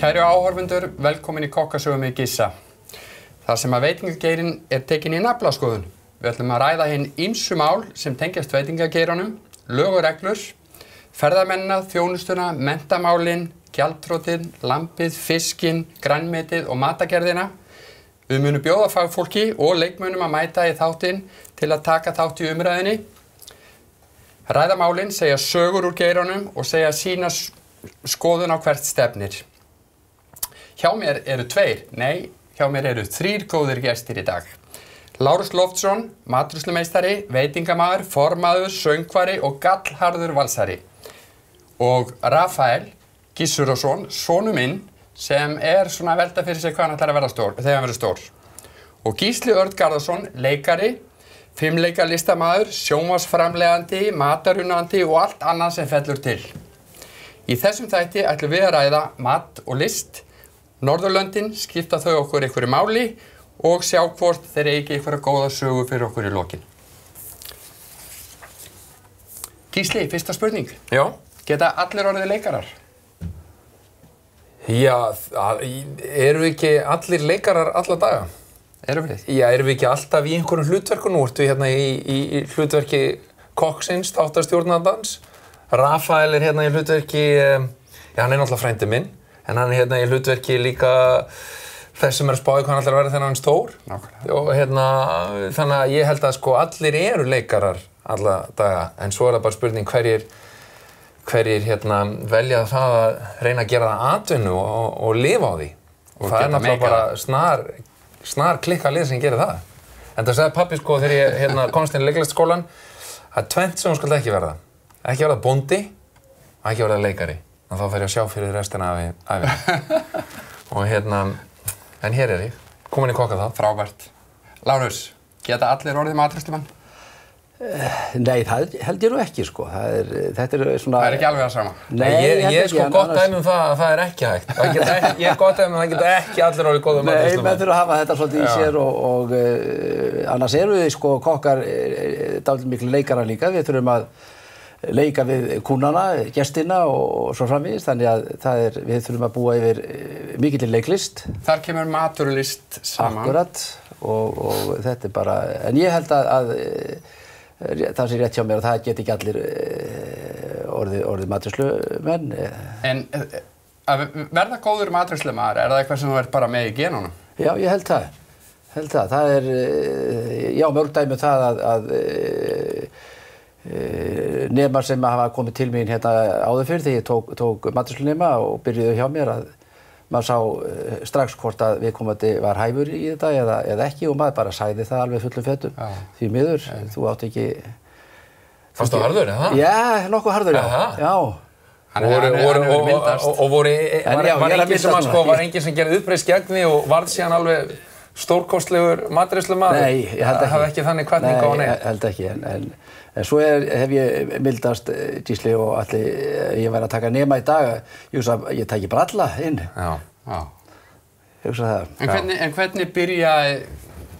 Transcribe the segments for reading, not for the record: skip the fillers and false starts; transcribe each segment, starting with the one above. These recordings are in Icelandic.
Kæru áhorfendur, velkomin í kokkasögu með Gissa. Þar sem að veitingageirinn tekin í naflaskoðun. Við ætlum að ræða hinn ýmsu mál sem tengjast veitingageiranum, lög og reglur, ferðamennina, þjónustuna, menntamálin, gjaldþrotin, lambið, fiskinn, grænmetið og matagerðina. Við munum bjóða fagfólki og leikmönnum að mæta í þáttinn til að taka þátt í umræðinni. Ræða málin, segja sögur úr geiranum og segja sína skoðun á hvert stefnir. Hjá mér eru hjá mér eru 3 góðir gestir í dag. Lárus Loftsson, matreiðslumeistari, veitingamaður, formaður, söngvari og gallharður valsari. Og Rafael Gissurason, sonur minn, sem svona að velta fyrir sig hvað hann ætlar að verða þegar hann verður stór. Og Gísli Örn Garðarsson, leikari, fimleikalistarmaður, sjónvarpsframleiðandi, matarunnandi og allt annað sem fellur til. Í þessum þætti ætlum við að ræða mat og list. Norðurlöndin skipta þau okkur einhverju máli og sjá hvort þeir eigi einhverja góða sögu fyrir okkur í lokin. Gísli, fyrsta spurning. Já. Geta allir orðið leikarar? Já, erum við ekki allir leikarar alla daga? Erum við? Já, erum við ekki alltaf í einhverjum hlutverku? Nú ertu hérna í hlutverki kokksins, þáttastjórnandans. Rafael hérna í hlutverki, hann náttúrulega frændi minn, en hann hérna í hlutverki líka þess sem að spá í hvað hann ætlar að vera þegar hann er stór. Nákvæmlega. Og þannig að ég held að allir eru leikarar alla daga, en svo er það bara spurning hverjir velja það að reyna að gera það atvinnu og lifa á því. Og það er náttúrulega bara snar klikka lið sem gerir það. En það sagði pabbi þegar ég komst inn í leiklistarskólann að tvennt sem hún skal ekki verða. Ekki verða bóndi og ekki verða leikari. Og þá fer ég að sjá fyrir restina af ævinni. Og en hér er ég, komin í kokka það. Frábært. Lárus, geta allir orðið matreiðslumenn? Nei, það held ég nú ekki, sko. Þetta er svona... Það er ekki alveg það sama. Nei, ég er gott dæmi það að það er ekki hægt. Ég er gott dæmi það geta ekki allir orðið góða matreiðslumenn. Nei, menn þurfa að hafa þetta svolítið í sér og annars eru við, kokkar dálítið miklu leikarar líka. Við þurfum að leika við kúnnana, gestina og svo framvegis, þannig að við þurfum að búa yfir mikilli leiklist. Þar kemur matur og list saman. Akkurat, og þetta er bara, en ég held að það sé rétt hjá mér að það get ekki allir orðið matreiðslumenn. En að verða góður matreiðslumaður, er það eitthvað sem þú ert bara með í genunum? Já, ég held það. Það er, já, mörg dæmi það að nemar sem hafa komið til mín áður fyrr þegar ég tók matreiðslunema og byrjuðu hjá mér að maður sá strax hvort að viðkomandi var hæfur í þetta eða ekki og maður bara sagði það alveg fullum fetum. Því miður, þú átt ekki... Fannst þú harður, eða? Já, nokkuð harður, já. Og var enginn sem gerði uppreist gegn því og varð síðan alveg stórkostlegur matreiðslumaður? Nei, ég held ekki. Það hafði ekki þannig hvatningu á neitt? Nei, ég held ekki, en svo hef ég mildast, Gísli, og allir, ég væri að taka nema í dag, ég tæki bara alla inn. Já. Ég hugsa það. En hvernig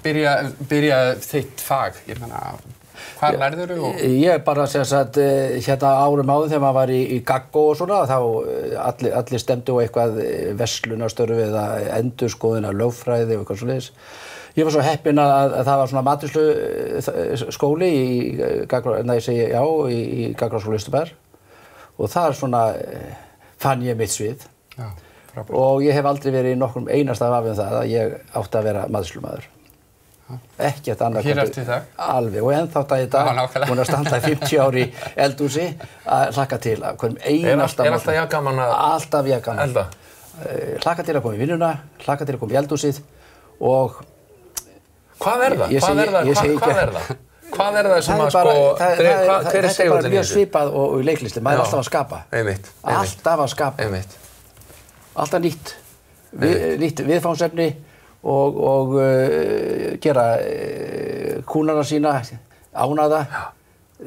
byrjaði þitt fag? Ég meina, hvað lærðirðu? Ég bara, árum áður þegar maður var í gaggó og svona, þá allir stemdu á eitthvað verslunarstörf eða endurskoðun af lögfræði og eitthvað svoleiðis. Ég var svo heppinn að það var svona matreiðsluskóli í Gagnfræðaskóla Ystabæjar og þar fann ég mitt svið. Já, frábært. Og ég hef aldrei verið í nokkrum einasta vafi um það að ég átti að vera matreiðslumaður. Ekkert annað. Hér eftir í dag? Alveg, og ennþá í dag, hún er að standa 50 ár í eldhúsi að hlakka til að hverjum einasta... Er alltaf jafn gaman að... Alltaf jafn gaman. Elda? Hlakka til að koma í vinnuna, hlakka til að koma í eldhúsið og... Hvað er það? Hvað er það sem að hver er segullin í þessu? Þetta er bara mjög svipað og í leiklisti, maður er alltaf að skapa. Einmitt. Alltaf að skapa. Einmitt. Alltaf nýtt viðfangsefni og gera kúnana sína ánægða,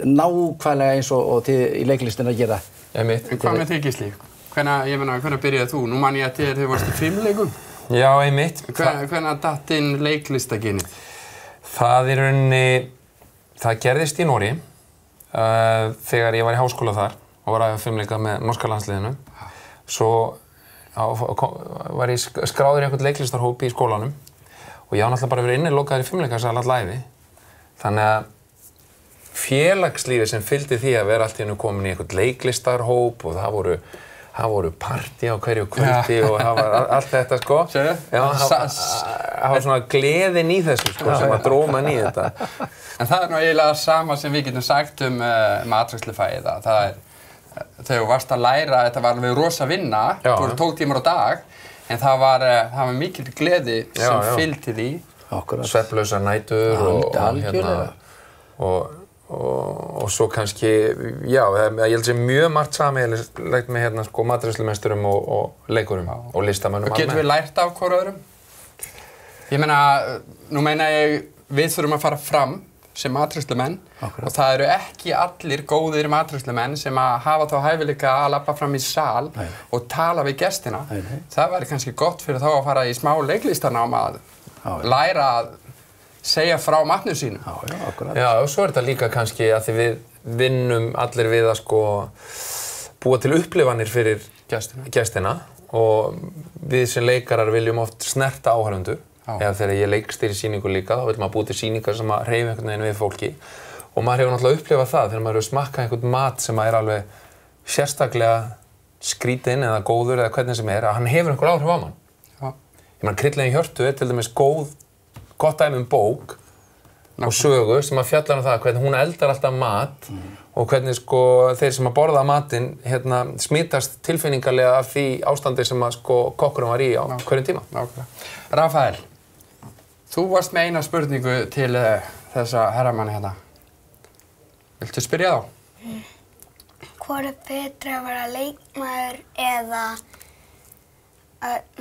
nákvæmlega eins og þið í leiklistin að gera. Einmitt. En hvað með þig, Gísli? Hvenær byrjaði þú? Nú man ég að þið varst í fimleikum. Já, einmitt. Hvenær datt inn leiklistagenið? Það í rauninni, það gerðist í Noregi þegar ég var í háskóla þar og var að fimleika með norska landsliðinu. Svo var ég skráður í einhvern leiklistarhópi í skólanum og ég á náttúrulega bara verið innilokaður í fimleikasal alla ævi. Þannig að félagslífið sem fylgdi því að vera allt í einu komin í einhvern leiklistarhóp og það voru partí á hverju kvöldi og það var allt þetta sko. Já, það var svona gleðin í þessu sko sem að dróma í þetta. En það nú eiginlega sama sem við getum sagt matreiðslufagið. Það þegar þú varst að læra, þetta var alveg rosa vinna, það voru 12 tímar á dag, en það var mikil gleði sem fylgdi því. Svefnlausar nætur og svo kannski, já, ég held að sé mjög margt sameiginlegt með sko matreiðslumesturum og leikurum og listamönnum. Og getum við lært af hvor öðrum? Ég meina, nú meina ég, við þurfum að fara fram sem matreiðslumenn og það eru ekki allir góðir matreiðslumenn sem að hafa þá hæfileika að labba fram í sal og tala við gestina. Það væri kannski gott fyrir þá að fara í smá leiklistarnám að læra að segja frá matnum sínum. Já, og svo þetta líka kannski að því við vinnum allir við að sko búa til upplifanir fyrir gestina og við sem leikarar viljum oft snerta áhorfendur. Eða þegar ég leikstýri sýningu líka, þá vil maður búa til sýningar sem að hreyfa einhvern veginn við fólki. Og maður hefur náttúrulega upplifað það þegar maður hefur smakkað einhvern mat sem er alveg sérstaklega skrítinn eða góður eða hvernig sem að hann hefur einhver áhrif á mann. Ég meina, Kryddlegin Hjörtu til dæmis gott dæmi bók og sögu sem að fjallar það hvernig hún eldar alltaf mat og hvernig sko þeir sem að borða matinn smitast tilfinningarlega af því ástandi sem að sko kokkurinn var í á hverjum tíma. Rafael, þú varst með eina spurningu til þessa herramanni hérna. Viltu spyrja þá? Hvor betra að vera leikmaður eða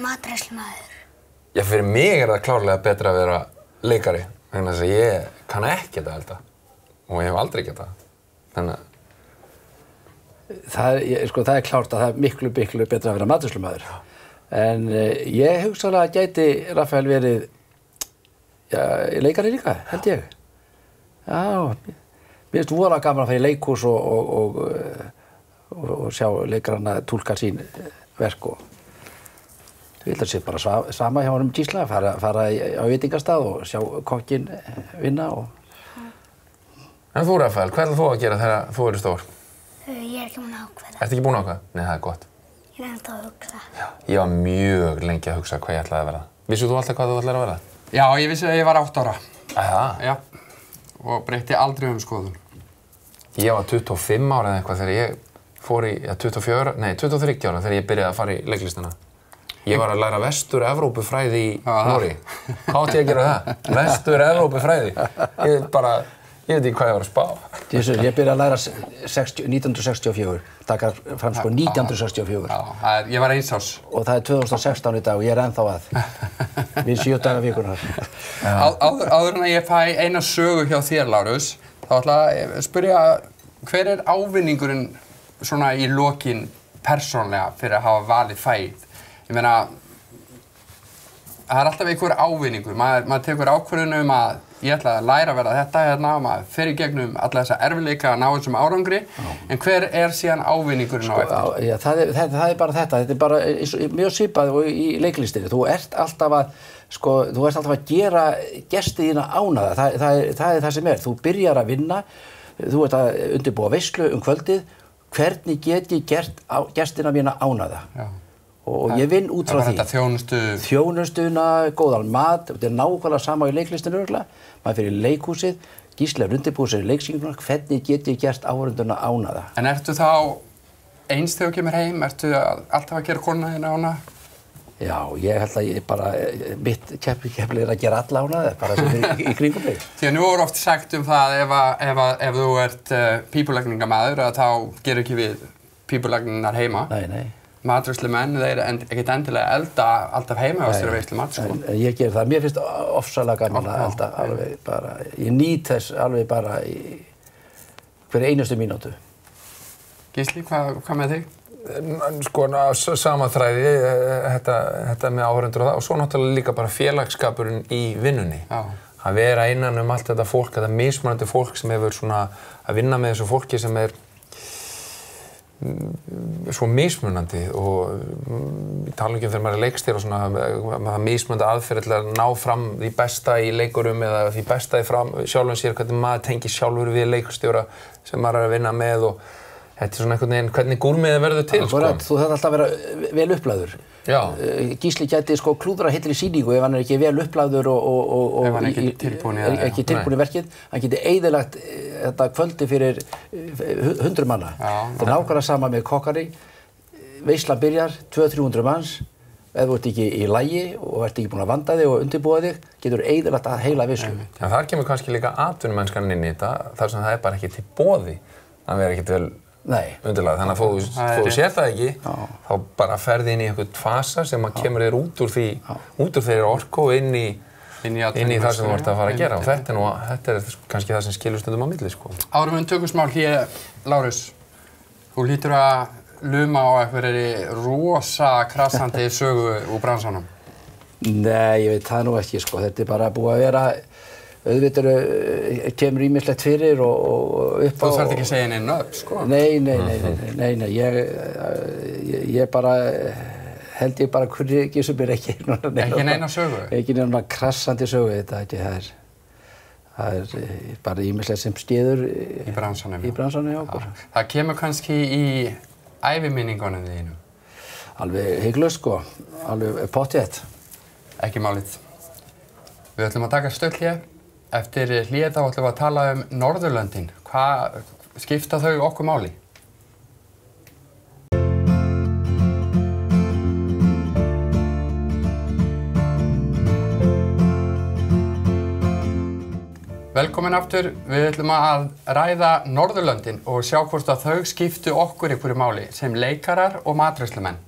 matreiðslumaður? Já, fyrir mig það klárlega betra að vera leikari, vegna þess að ég kann ekki þetta elda og ég hef aldrei getað. Þannig að það klárt að það miklu betra að vera matreiðslumaður. En ég hugsaðlega gæti Rafael verið leikari líka, held ég. Já, mér finnst voðalega gaman að fara í leikhús og sjá leikarana túlka sín verk og ég held að það sé bara sama hjá honum Gísla, fara á veitingastað og sjá kokkinn vinna En þú, Rafael, hvað ætlar þú að gera þegar þú verður stór? Ég ekki búin að ákveða. Ertu ekki búin að ákveða? Nei, það er gott. Ég er ennþá að hugsa. Já, ég var mjög lengi að hugsa hvað ég ætlaði að verða. Vissir þú alltaf hvað þú ætlaðir að verða? Já, ég vissi að ég var 8 ára. Já. Og breytti aldrei skoðun. Ég var 25 ára eða eitthvað þegar ég fór í, 23 ára þegar ég byrjaði að fara í leiklistina. Ég var að læra Vestur-Evrópufræði í Noregi. Hvað átti ég að gera það? Vestur-Evrópufræði. Ég veit ekki hvað ég var að spá. Ég byrjaði að læra 1964. Taka fram sko 1964. Já, ég var 1 árs. Og það er 2016 í dag og ég er ennþá að. Við 7 daga vikunnar. Áður en að ég fæ eina sögu hjá þér, Lárus, þá ætla að spyrja hver er ávinningurinn svona í lokin persónlega fyrir að hafa valið fagið? Ég meina, það er alltaf einhver ávinningur. Maður tekur ákvörðun að ég ætla að læra að verða þetta hérna og maður fer í gegnum alla þessa erfiðleika að ná þessum árangri. En hver er síðan ávinningurinn á eftir? Já, það er bara þetta. Þetta er bara mjög svipað og í leiklistinni. Þú ert alltaf að gera gesti þína ánægða. Það er það sem er. Þú byrjar að vinna, þú ert að undirbúa veislu kvöldið. Hvernig get ég gert gestina mína ánægða? Og ég vinn út frá því. Það var þetta þjónustuna, góðan mat, þetta er nákvæmlega sama í leiklistinu örugglega. Maður fer í leikhúsið, Gísli undirbúið sér í leiksýninguna, hvernig get ég gert áhorfendurna ánægða? En ertu þá eins þegar þú kemur heim, ertu alltaf að gera konuna þína ánægða? Já, ég held að ég bara, mitt kefli er að gera alla ánægða, bara sem er í kringum mig. Því að nú er oft sagt það ef þú ert pípulagningamaður að þá gerur ekki við pípulagningar heima. Nei. Matreiðslumenn, þeir ekkert endilega elda alltaf heima á sér að veislu mat, sko. Ég ger það. Mér finnst ofsalega gaman að elda alveg bara. Ég nýt þess alveg bara í hverju einustu mínútu. Gísli, hvað með þig? Sko, sama þræði, þetta með áhorfendur og það. Og svo náttúrulega líka bara félagsskapurinn í vinnunni. Að vera innan allt þetta fólk, þetta mismunandi fólk sem hefur svona að vinna með þessu fólki sem er svo mismunandi og ég tala ekki þegar maður leikstýra og svona það mismunandi aðferð til að ná fram því besta í leikurum eða því besta í sjálfum sér, hvernig maður tengir sjálfur við leikstjóra sem maður að vinna með og þetta svona einhvern veginn hvernig gúrmiðið verður til sko. Þú þarf alltaf að vera vel upplagður. Gísli gæti sko klúðra heilli sýningu ef hann ekki vel upplagður og ef hann ekki tilbúin í verkið. Hann geti eyðilagt þetta kvöldi fyrir 100 manna. Það nákvæmlega sama með kokkari. Veislan byrjar, 200-300 manns. Ef þú ert ekki í lagi og ert ekki búin að vanda þig og undirbúa þig, getur eyðilagt að heila veislu. Já, þar kemur kannski líka atvinnumennskan inn í þetta, þar sem það bara ekki til boði. Það verður ekkert vel undirlagð. Þannig að þú sér það ekki, þá bara ferði inn í einhvern fasa sem að kemur þér út úr þeirri orku og inn í það sem þú ert að fara að gera. Og þetta er kannski það sem skilur stundum á milli, sko. Árum við tökum smá hlé, Lárus, þú hlýtur að luma á einhverri rosa krassandi sögu úr bransanum. Nei, ég veit það nú ekki, sko. Þetta er bara búið að vera auðvitað kemur ýmislegt fyrir og upp á... Þú þarft ekki að segja neina nöfn, sko? Nei, ég bara held ég bara hverju ekki sem er ekki neina sögu? Ekki neina krassandi sögu, þetta það er bara ýmislegt sem skeður í bransanum hjá okkur. Það kemur kannski í æviminningunum þínum? Alveg hygglust, sko, alveg pottþétt. Ekki málið. Við ætlum að taka stöll hér. Eftir hlé þá ætlum við að tala Norðurlöndin. Hvað skipta þau okkur máli? Velkomin aftur. Við ætlum að ræða Norðurlöndin og sjá hvort að þau skiptu okkur einhverju máli sem leikarar og matreiðslumenn.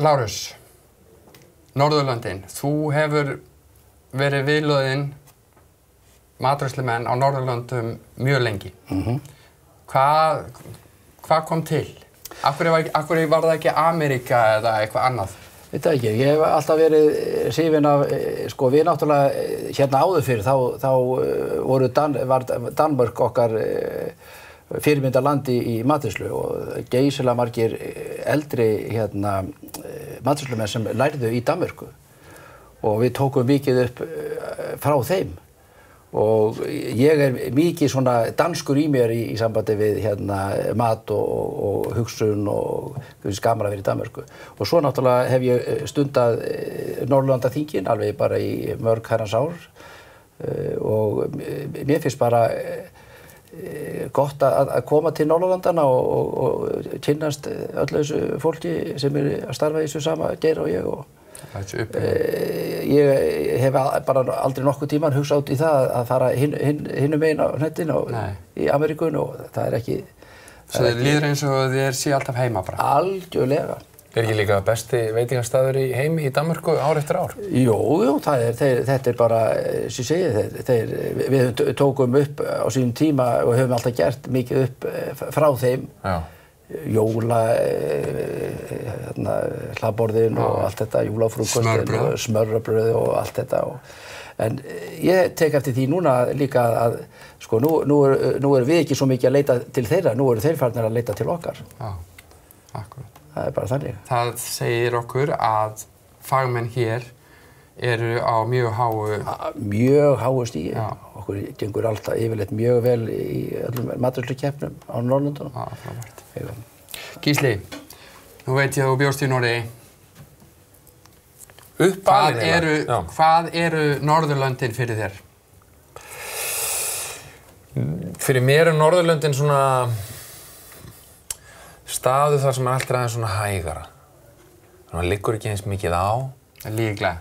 Lárus. Norðurlöndin, þú hefur verið viðloðinn matreiðslumenn á Norðurlöndum mjög lengi. Hvað kom til? Af hverju var það ekki Ameríka eða eitthvað annað? Veit það ekki, ég hef alltaf verið hrifinn af, sko við náttúrulega hérna áður fyrir, þá var Danmörk okkar fyrirmyndarlandi í matreiðslu og geysilega margir eldri matreiðslumenn sem lærðu í Danmörku og við tókum mikið upp frá þeim og ég er mikið svona danskur í mér í sambandi við mat og hugsun og gaman að vera í Danmörku og svo náttúrulega hef ég stundað Norðurlandaþingin alveg bara í mörg herrans ár og mér finnst bara gott að koma til Norðurlandana og kynnast öllu þessu fólki sem að starfa í þessu sama geira og ég og ég hef bara aldrei nokkuð tíman hugsað út í það að fara hinum megin á hnettin í Ameríkun og það er ekki Svo þér líður eins og þér sé alltaf heima bara? Algjörlega. Er ekki líka besti veitingastaður í heimi í Danmörku ár eftir ár? Jú, þetta er bara, sem ég segi, við tókum upp á sínum tíma og höfum alltaf gert mikið upp frá þeim. Já. Jóla, hlaðborðin og allt þetta, jólafrúkostin og smörrebrauð og allt þetta. En ég tek eftir því núna líka að, sko, nú erum við ekki svo mikið að leita til þeirra, nú eru þeir farnir að leita til okkar. Já, akkurat. Það er bara þannig. Það segir okkur að fagmenn hér eru á mjög háu stigi. Okkur gengur alltaf yfirleitt mjög vel í öllum matreiðslukeppnum á Norðurlöndunum. Já, frábært. Gísli, nú veit ég að þú bjóst í Noregi. Hvað eru Norðurlöndin fyrir þér? Fyrir mér Norðurlöndin svona staður þar sem allt aðeins svona hægara. Það liggur ekki eins mikið á. Líklega?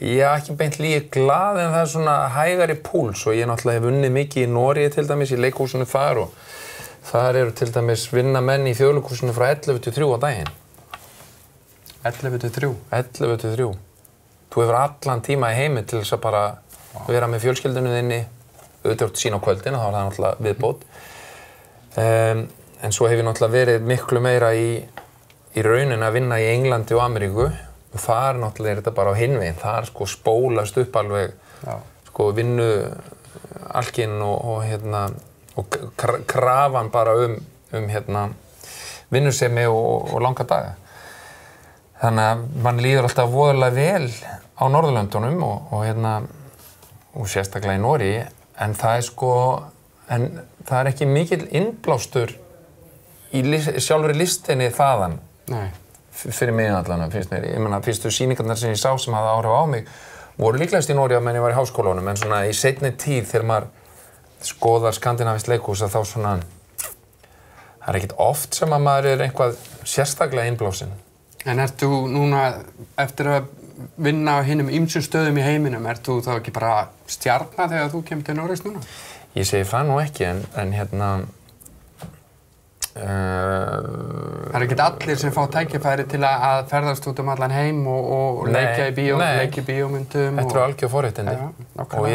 Já, ekki beint líklega, en það er svona hægari púls og ég náttúrulega hef unnið mikið í Noregi til dæmis í leikhúsinu þar og þar eru til dæmis vinnamenn í Þjóðleikhúsinu frá 11 til 3 á daginn. 11 til 3? 11 til 3. Þú hefur allan tíma í heimi til þess að bara vera með fjölskyldunni þinni, auðvitað sín á kvöldin og þá er það náttúrulega viðbót. En svo hef ég náttúrulega verið miklu meira í raunin að vinna í Englandi og Ameríku og þar náttúrulega er þetta bara á hinveginn. Þar sko spólast upp alveg sko vinnu alkinn og og krafan bara hérna vinnusemi og langa daga. Þannig að mann líður alltaf voðalega vel á Norðurlöndunum og sérstaklega í Noregi, en það er ekki mikill innblástur í sjálfri listinni þaðan. Nei. Fyrir mig allan, finnst mér. Ég meina, fyrstu sýningarnar sem ég sá sem hafði áhrif á mig voru líklegast í Noregi meðan ég var í háskólanum, en svona í seinni tíð þegar maður skoðar skandinavískt leikhús að þá svona, það er ekkert oft sem að maður er eitthvað sérstaklega innblásinn. En ert þú núna, eftir að vinna á hinum ýmsum stöðum í heiminum, ert þú þá ekki bara stjarna þegar þú kemur til Noregs núna? Ég segi það nú ekki, en hérna... Það er ekkert allir sem fá tækifæri til að ferðast út allan heim og leika í bíómyndum. Þetta eru algjör forréttindi. Og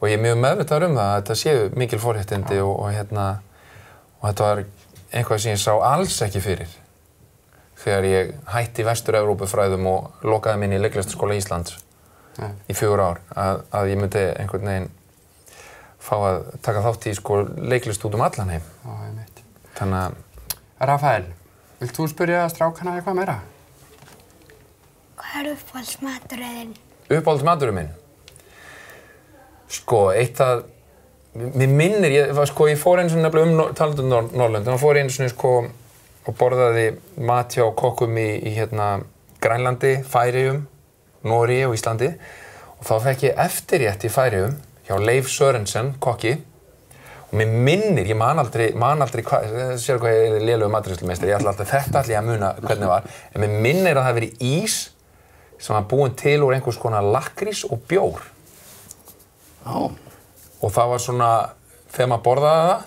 ég er mjög meðvitaður það að þetta séu mikil forréttindi og þetta var eitthvað sem ég sá alls ekki fyrir þegar ég hætti Vestur-Evrópufræðum og lokaði mig inn í Leiklistarskóla Íslands í 4 ár að ég myndi einhvern veginn fá að taka þátt í leiklist út allan heim. Já, einmitt. Þannig að... Rafael, vilt þú spyrja strákana eitthvað meira? Hvað er uppáhaldsmaturinn þinn? Uppáhaldsmaturinn minn? Eitt að... Mér minnir, ég fór einu svona nefnilega talandi Norðurlöndin, og fór einu svona og borðaði mat hjá kokkum í Grænlandi, Færeyjum, Noregi og Íslandi, og þá fekk ég eftirrétt í Færeyjum hjá Leif Sørensen, kokki, og mér minnir, ég man aldrei hvað, sér hvað ég er lélegur matreiðslumeistari, þetta ætla ég að muna hvernig var, en mér minnir að það hafi verið ís sem var búinn til úr einhvers konar lakkrís og bjór. Og það var svona, þegar maður borðaði það,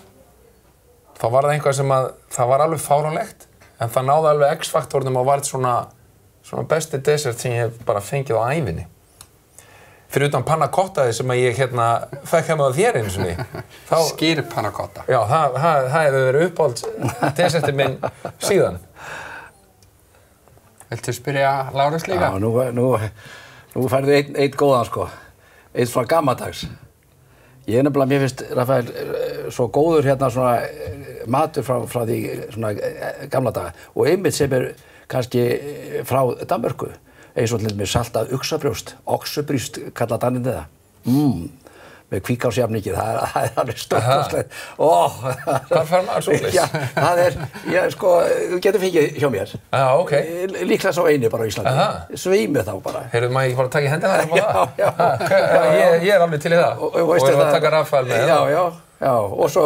þá var það einhvað sem það var alveg fáránlegt, en það náði alveg X-faktornum og var svona besti dessert sem ég hef bara fengið á ævinni. Fyrir utan panna cottaði sem ég fekk heima á þér einu sinni. Skýr panna cotta. Já, það hefur verið uppáhalds desertinn minn síðan. Viltu spyrja Lárus líka? Já, nú færðu einn góðan einn svona gamaldags. Ég nefnilega, mér finnst, Rafael, svo góður svona matur frá því svona gamla daga og einmitt sem er kannski frá Danmörku. Eins og til með saltað uxabrjóst, oxubrjóst kalla Danirnir það. Með hvítkálsjafningi, það er alveg stórkostlegt. Hvar fær maður svoleiðis? Já, það er, þú getur fengið hjá mér. Ok. Líklega sá eini bara á Íslandi. Sveimi þá bara. Heyrðu, maður ekki bara taka í hendina það? Já. Ég er alveg til í það. Og ég var að taka Rafael með það. Já. Og svo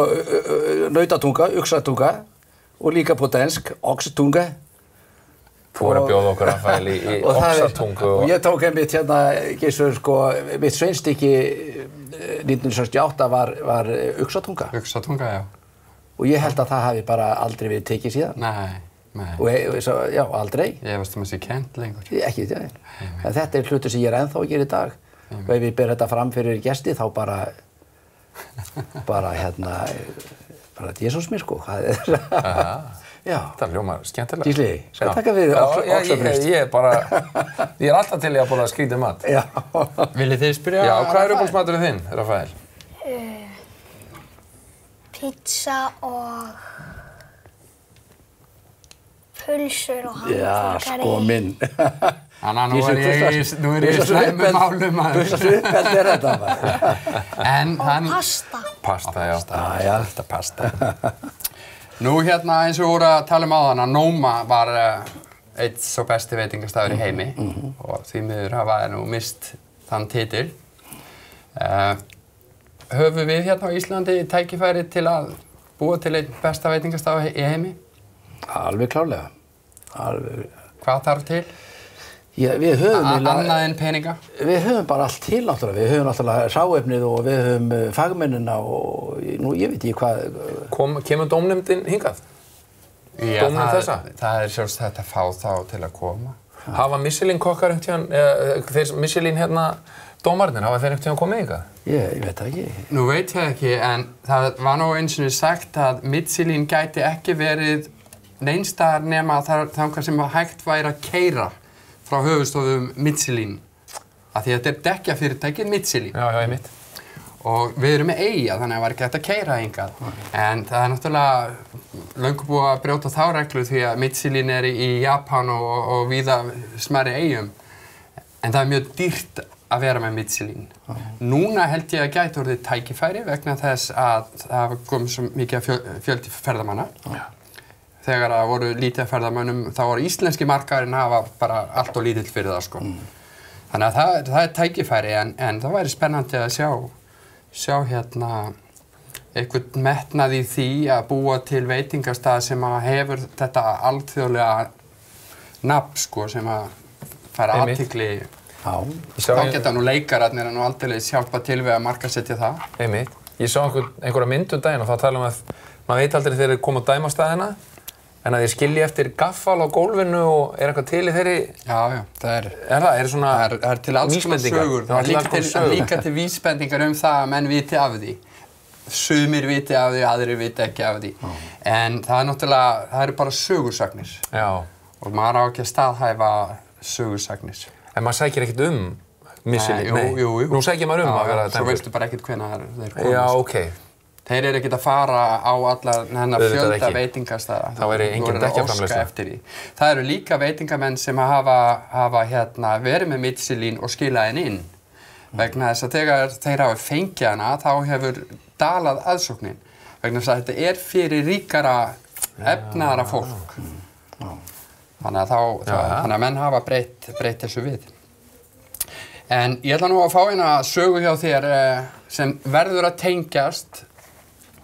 nautatunga, uxatunga og líka på dansk, oxetunga. Þú voru að bjóða okkur Rafael í oxatungu og ég tók einmitt Gissur, mitt sveinstykki 1968 var uxatunga. Uxatunga, já. Og ég held að það hafi bara aldrei verið tekið síðan. Nei. Og já, aldrei. Ég veist að maður sé kennt lengur. Ekki, en þetta er hlutur sem ég er ennþá að gera í dag. Og ef ég ber þetta fram fyrir gesti, þá bara Jesús mér, Já. Það hljómar skemmtilega. Gísli, skal taka við oxabrjóst? Ég er alltaf til í að borða skrítið mat. Já. Viljið þið spyrja? Já, hvað er uppáhaldsmaturinn þinn, Rafael? Pizza og pulsur og hamborgari. Já, minn. Nú er ég í slæmum málum. Hvurslags uppeldi er þetta? Og pasta. Pasta, já. Já, þetta pasta. Nú eins og voru að tala áðan að Noma var einn svo besti veitingastaður í heimi og því miður hafa nú mist þann titil. Höfum við á Íslandi tækifæri til að búa til einn besta veitingastað í heimi? Alveg klárlega. Hvað þarf til? Já, við höfum annað en peninga? Við höfum bara allt til náttúrulega. Við höfum náttúrulega hráefnið og við höfum fagmennina og ég veit ekki hvað... Kemur dómnefndin hingað? Já, það er sjálfsagt hægt að fá þá til að koma. Hafa Michelin-kokkar þeir Michelin dómarnir, hafa þeir einhvern tímann komið hingað? Ég veit það ekki. Nú veit ég ekki, en það var nú eins og sagt að Michelin gæti ekki verið neins staðar nema þangað sem hægt væri að keyra frá höfuðstofum Michelin. Af því að þetta er dekkjafyrirtækið Michelin. Já, einmitt. og við erum með eyja, þannig að það var ekki hægt að keyra hingað. En það er náttúrulega löngu búið að brjóta þá reglu því að Michelin er í Japan og víða smærri eyjum. En það er mjög dýrt að vera með Michelin. Núna held ég að gæti orðið tækifæri vegna þess að það kom svo mikið fjöldi ferðamanna. Þegar það voru lítið af ferðamönnum, þá voru íslenski markaðurinn hafa bara allt og lítill fyrir það, sko. Þannig að það er tækifæri, en það væri spennandi að sjá hérna einhvern metnað í því að búa til veitingastað sem að hefur þetta alþjóðlega nafn, sko, sem að fara athygli. Þá geta nú leikararnir nú aldeilis hjálpa til við að markaðssetja það. Einmitt. Ég sá einhverja mynd daginn og þá tala að maður veit aldrei þegar þeir koma á dæmastæðina, en að þeir skilji eftir gaffal á gólfinu og er eitthvað til í þeirri... Já, það er... Það er svona... Það er til alls konar sögur. Það er líka til vísbendingar það að menn viti af því. Sumir viti af því, aðrir viti ekki af því. En það er náttúrulega, það eru bara sögursagnir. Já. Og maður á ekki að staðhæfa sögursagnir. En maður sækir ekkert Michelin? Jú. Nú sækir maður að vera dæmdur. Svo veistu bara ekkert hvenær þeir komast. Já, ókei. Þeir eru ekkert að fara á allar hennar fjölda veitingastaða. Það væri engin dekkjaframleiðsla. Eftir því. Það eru líka veitingamenn sem hafa verið með Michelin og skilað henni inn. Vegna þess að þegar þeir hafa fengið hana, þá hefur dalað aðsóknin. Vegna þess að þetta er fyrir ríkara, efnaðara fólk. Þannig að menn hafa breytt þessu við. En ég ætla nú að fá eina sögu hjá þér sem verður að tengjast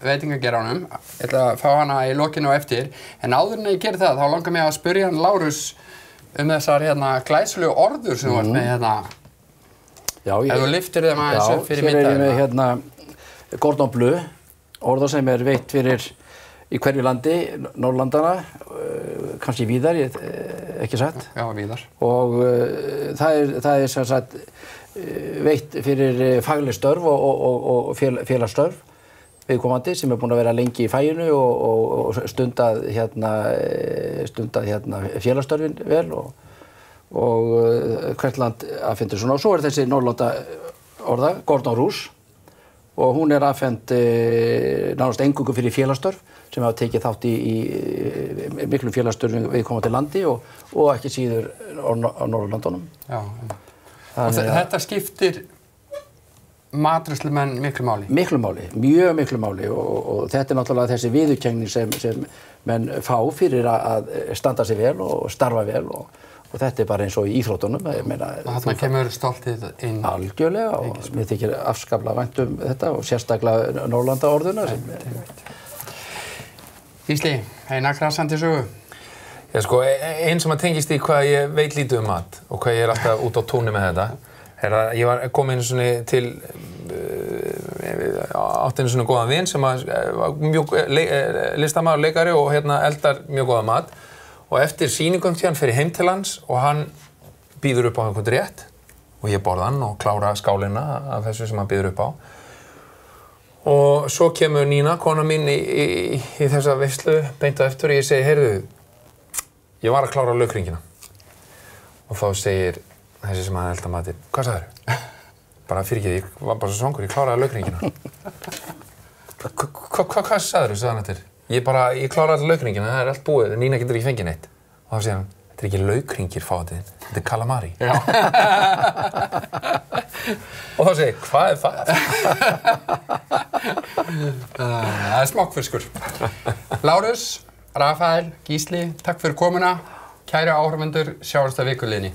veitingageranum. Ég ætla að fá hana í lokinu og eftir. En áður en ég geri það, þá langar mig að spyrja hann Lárus þessar glæsilegu orður sem þú ert með hérna. Já, ef þú lyftir þeim aðeins upp fyrir myndaðina. Já, hér er ég með Cordon Bleu, orða sem er veitt fyrir í hverju landi, Norðurlandana, kannski víðar, ekki satt. Já, víðar. Og það er sem sagt veitt fyrir fagleg störf og félagsstörf viðkomandi sem er búin að vera lengi í faginu og stundað félagsstörfin vel og hvert land afhendir svona. Og svo er þessi Norðurlanda orða, Cordon Rouge, og hún er afhent nánast eingöngu fyrir félagsstörf sem hafa tekið þátt í miklum félagsstörfum viðkomandi landi og ekki síður á Norðurlandunum. Já. Og þetta skiptir matreiðslumenn miklu máli? Miklu máli, mjög miklu máli og þetta er náttúrulega þessi viðurkenning sem menn fá fyrir að standa sig vel og starfa vel og þetta er bara eins og í íþróttunum. Þarna kemur stoltið inn? Algjörlega og mér þykir afskaplega vænt þetta og sérstaklega Norðurlandaorðuna. Gísli, eina krassandi sögu? Já, sko, einn sem að tengist í hvað ég veit lítið mat og hvað ég er alltaf út á túni með þetta er að ég var komið einu svona til átti einu svona góðan vin sem var mjög listamaður, leikari og eldar mjög góðan mat og eftir sýningum til hann fer ég heim til hans og hann býður upp á einhvern rétt og ég borða hann og klára skálina af þessu sem hann býður upp á og svo kemur Nína, kona mín í þessa veislu beint á eftir og ég segi, heyrðu, ég var að klára laukringina og þá segir þessi sem hafði elda matinn, hvað sagðirðu? Bara fyrirgeðu, ég var bara svo svangur, ég kláraði laukringina. Hvað sagðirðu, sagði hann eftir? Ég kláraði alltaf laukringina, það er allt búið, Nína getur ekki fengið neitt. Og þá segir hann, þetta er ekki laukringir fátiðinn, þetta er calamari. Já. Og þá segir ég, hvað er það? Það er smokkfiskur. Lárus, Rafael, Gísli, takk fyrir komuna. Kæru áhorfendur, sjáumst að vikuliðinni.